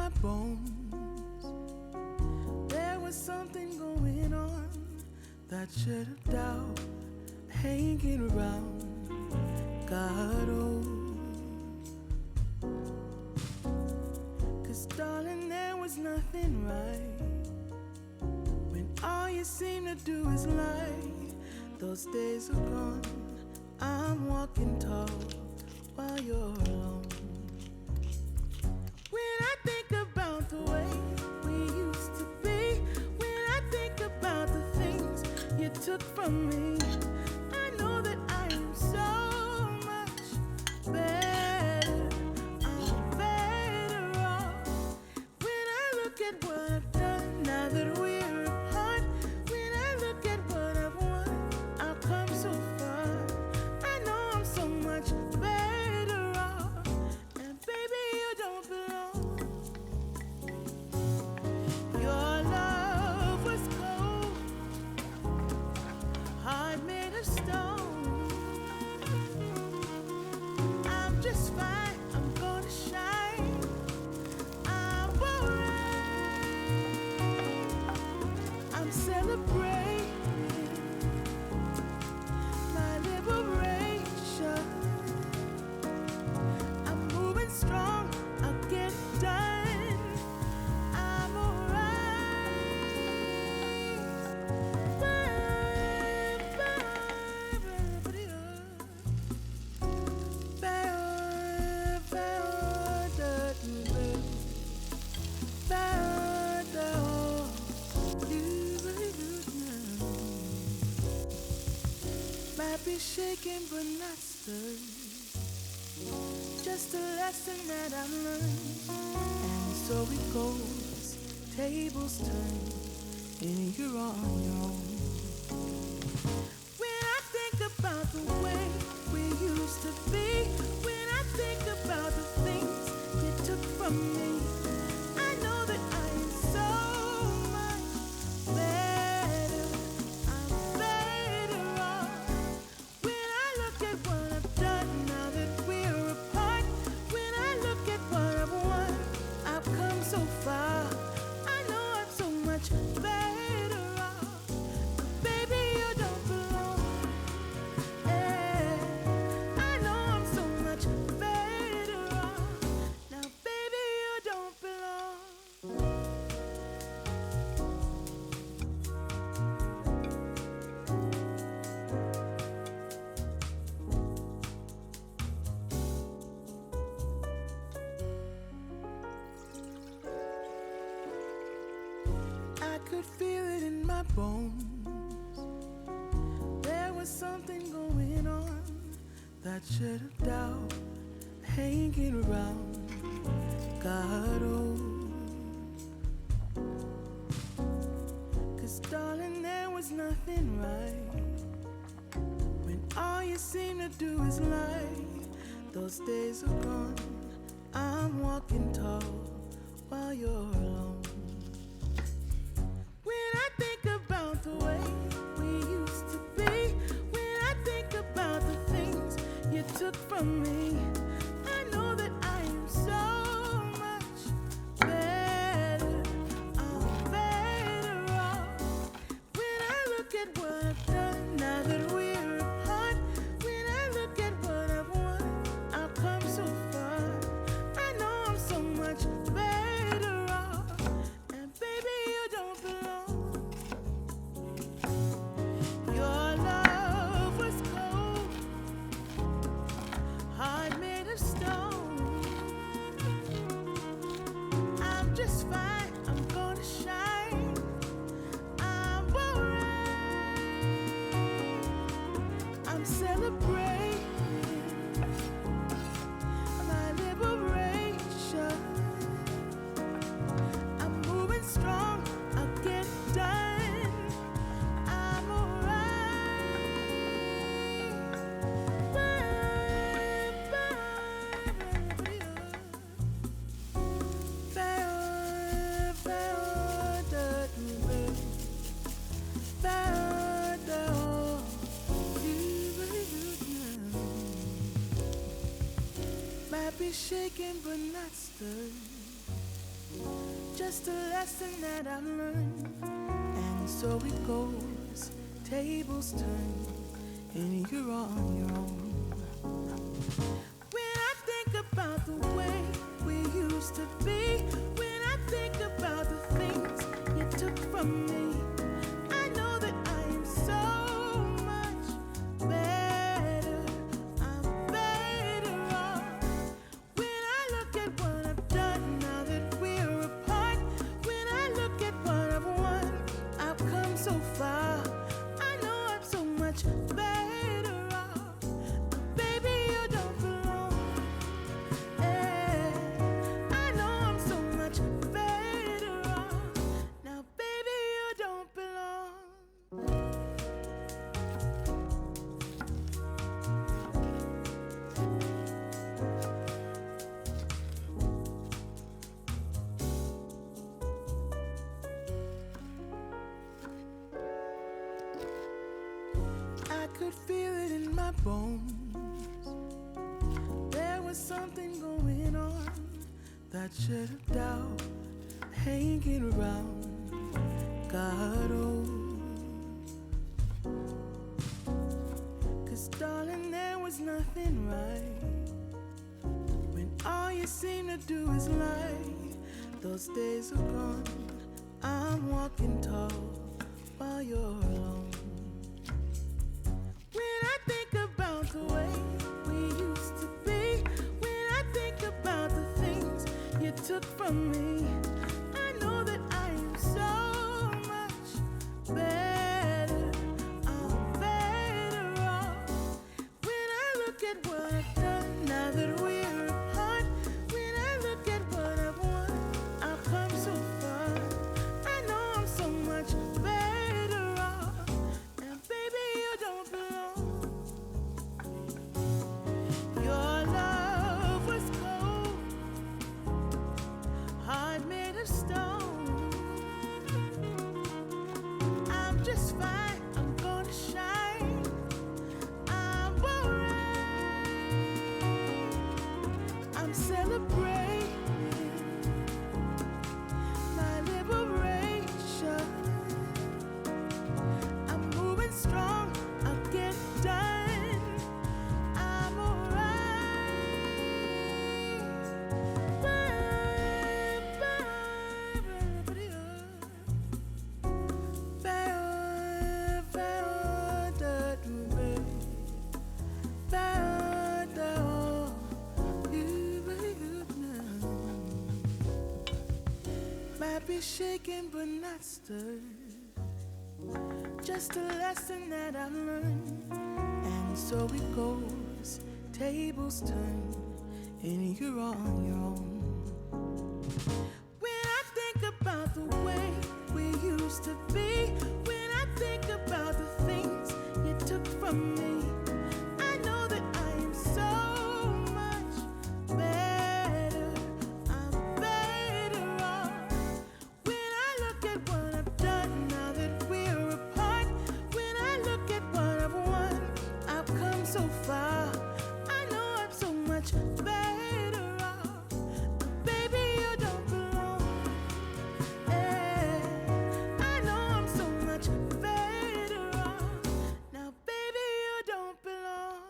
my bones. There was something going on that shed a doubt hanging around. God, oh, 'cause darling, there was nothing right when all you seem to do is lie. Those days are gone. I'm walking tall while you're alone. When I think about the way we used to be, when I think about the things you took from me, I know that I am so much better. I'm better off. When I look at what I've done now that we're apart, when I look at what I've won, I've come so far. I know I'm so much better off. And baby, you don't belong. Your love was cold, heart made of stone. I'm just fine, I'm gonna shine. I'm alright. I'm celebrating my liberation. I'm moving strong, I'll get it done. I'm alright. Might be shaken but not stirred. Just a lesson that I've learned. And so it goes, tables turn, and you're on your own. When I think about the way we used to be, when I think about the things you took from me, I know that I am so much better. I'm better off. When I look at what I've done now that we're apart, when I look at what I've won, I've come so far. I know I'm so much better off. But baby, you don't belong. Yeah. I know I'm so much better off. Now baby, you don't belong. I could feel it in my bones. There was something going on that shed a doubt hanging around. God, oh, 'cause darling, there was nothing right when all you seem to do is lie. Those days are gone. I'm walking tall while you're alone. When I think about the way we used to be, when I think about the things you took from me, I know that I am so much better. I'm better off. When I look at what I've done now that we're apart, when I look at what I've won, I've come so far. I know I'm so much better off. And baby, you don't belong. Your love was cold, heart made of stone. I'm just fine, I'm gonna shine. I'm alright. I'm celebrating my liberation. I'm moving strong, I'll get it done. I'm Might be shaken but not stirred. Just a lesson that I've learned. And so it goes, tables turn, and you're on your own. When I think about the way we used to be, when I think about the things you took from me, I know that I am so much better. I'm better off. When I look at what I've done now that we're apart, when I look at what I've won, I've come so far. I know I'm so much better off. Baby, you don't belong. I know I'm so much better off. Now, baby, you don't belong. I could feel it in my bones. There was something going on, that shit of doubt hanging around. God, oh, 'cause darling, there was nothing right when all you seem to do is lie. Those days are gone. I'm walking tall while you're alone. When I think about the way we used to be, when I think about the things you took from me, I know that I am so much better. I'm better off. When I look at what I've done now that we're apart, when I look at what I've won, I've come so far. I know I'm so much better off. And baby, you don't belong. Your love was cold, heart made of stone. I'm just fine, I'm gonna shine. I'm alright. I'm celebrating my liberation. I'm moving strong, I'll get it done. I'm alright. Might be shaken but not stirred. Just a lesson that I've learned. And so it goes, tables turn, and you're on your own. When I think about the way we used to be, when I think about the things you took from me, I know that I am so much better. I'm better off. When I look at what I've done now that we're apart, when I look at what I've won, I've come so far. I know I'm so much better off. Baby, you don't belong. I know I'm so much better off. Now, baby, you don't belong.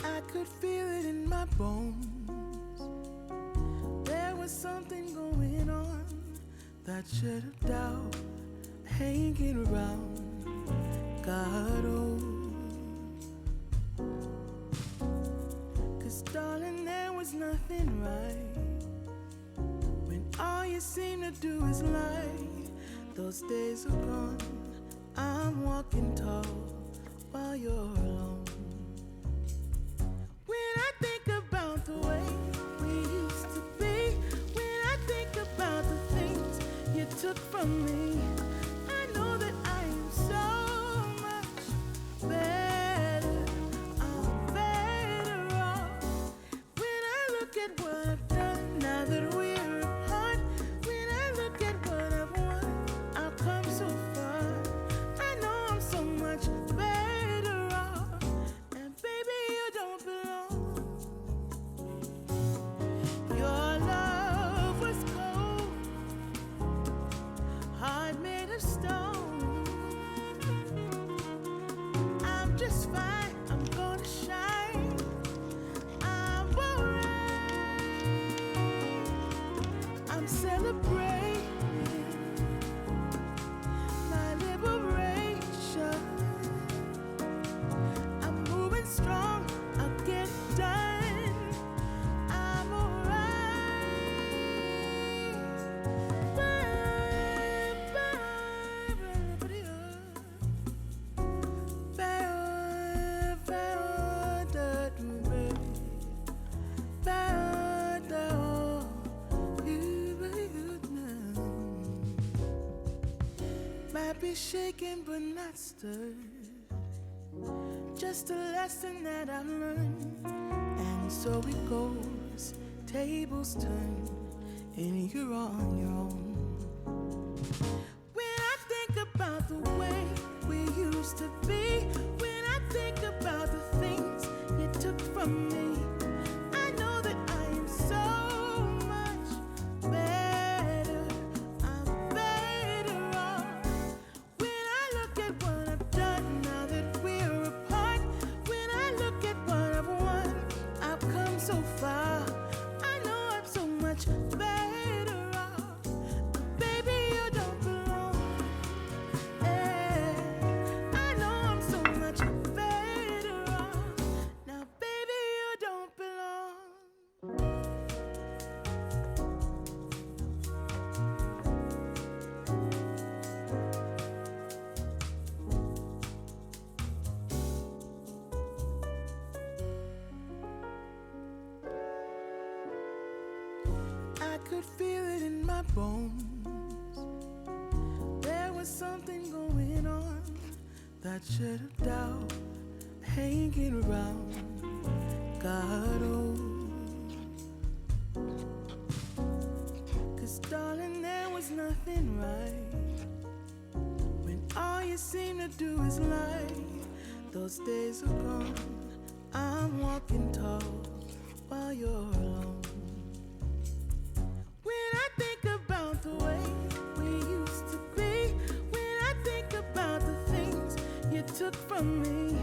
I could feel it in my bones. There was something going on, that shit of doubt hanging around. God, oh, 'cause darling, there was nothing right when all you seem to do is lie. Those days are gone. I'm walking tall while you're alone. When I think about the way we used to be, when I think about the things you took from me, I know that I am so much better. I'm better off. When I look at what I've done now that Barely shaken but not stirred. Just a lesson that I've learned. And so it goes, tables turn, and you're on your own. When I think about the way we used to be, when I think about the things you took from me, I know that I am so much better. I'm better off. When I look at what I've done now that we're apart, when I look at what I've won, I've come so far. I know I'm so much better off. Baby, you don't belong. I know I'm so much better off. Now, baby, you don't belong. I could feel it in my bones. There was something going on, that shit of doubt hanging around. God, oh. 'Cause darling, there was nothing right when all you seem to do is lie. Those days are gone. I'm walking tall while you're alone. When I think about the way we used to be, when I think about the things you took from me,